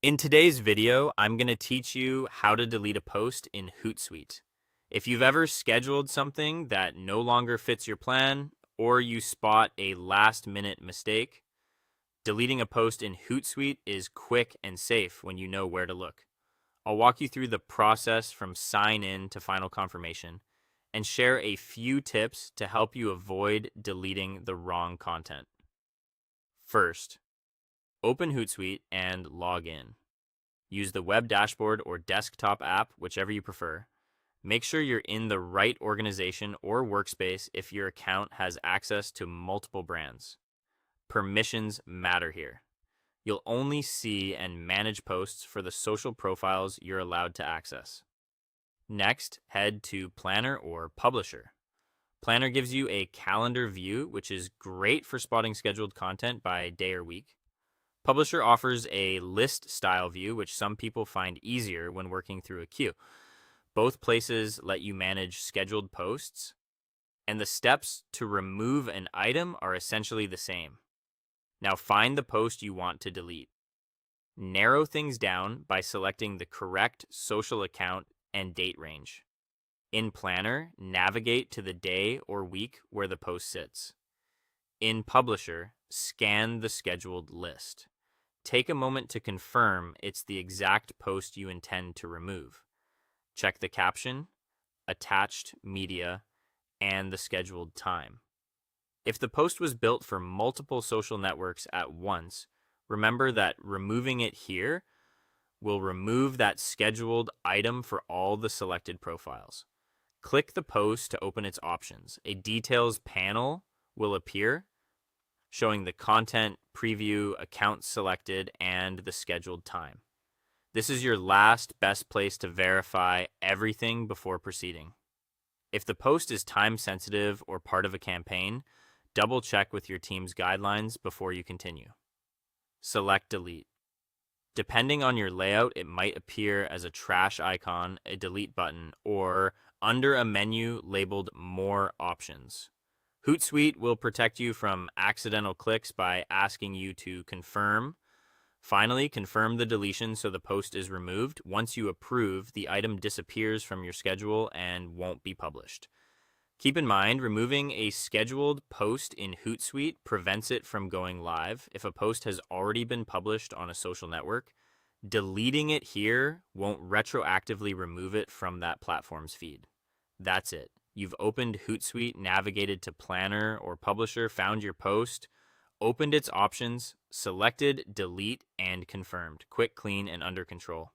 In today's video, I'm going to teach you how to delete a post in Hootsuite. If you've ever scheduled something that no longer fits your plan, or you spot a last-minute mistake, deleting a post in Hootsuite is quick and safe when you know where to look. I'll walk you through the process from sign in to final confirmation and share a few tips to help you avoid deleting the wrong content. First, open Hootsuite and log in. Use the web dashboard or desktop app, whichever you prefer. Make sure you're in the right organization or workspace if your account has access to multiple brands. Permissions matter here. You'll only see and manage posts for the social profiles you're allowed to access. Next, head to Planner or Publisher. Planner gives you a calendar view, which is great for spotting scheduled content by day or week. Publisher offers a list style view, which some people find easier when working through a queue. Both places let you manage scheduled posts, and the steps to remove an item are essentially the same. Now find the post you want to delete. Narrow things down by selecting the correct social account and date range. In Planner, navigate to the day or week where the post sits. In Publisher, scan the scheduled list. Take a moment to confirm it's the exact post you intend to remove. Check the caption, attached media, and the scheduled time. If the post was built for multiple social networks at once, remember that removing it here will remove that scheduled item for all the selected profiles. Click the post to open its options. A details panel will appear, showing the content, preview, account selected, and the scheduled time. This is your last best place to verify everything before proceeding. If the post is time sensitive or part of a campaign, double check with your team's guidelines before you continue. Select delete. Depending on your layout, it might appear as a trash icon, a delete button, or under a menu labeled More Options. Hootsuite will protect you from accidental clicks by asking you to confirm. Finally, confirm the deletion so the post is removed. Once you approve, the item disappears from your schedule and won't be published. Keep in mind, removing a scheduled post in Hootsuite prevents it from going live. If a post has already been published on a social network, deleting it here won't retroactively remove it from that platform's feed. That's it. You've opened Hootsuite, navigated to Planner or Publisher, found your post, opened its options, selected, delete, and confirmed. Quick, clean, and under control.